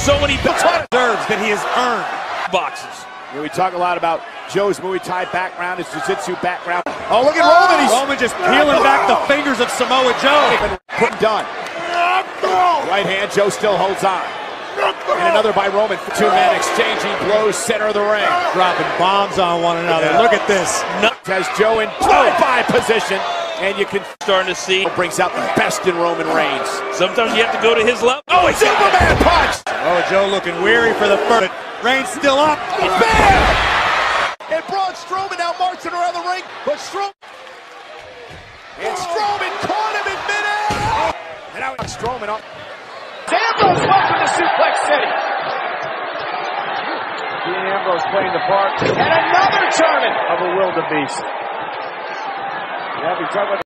so many deserves that he has earned boxes. Yeah, we talk a lot about Joe's Muay Thai background, his jiu-jitsu background. Oh, look at Roman. Roman just peeling back the fingers of Samoa Joe. Done. Right hand, Joe still holds on. And another by Roman. Two men exchanging blows, center of the ring. Dropping bombs on one another. Look at this. Has Joe in by position. And you can starting to see. Brings out the best in Roman Reigns. Sometimes you have to go to his level. Oh, it's Superman punch. Oh, Joe looking weary for the first. Reigns still up. Bam! And Braun Strowman now marching around the ring. But Strowman caught him in midair. And now Strowman up. Ambrose welcome to Suplex City. Dean Ambrose playing the part. And another tournament of a wildebeest. Yeah, we talk about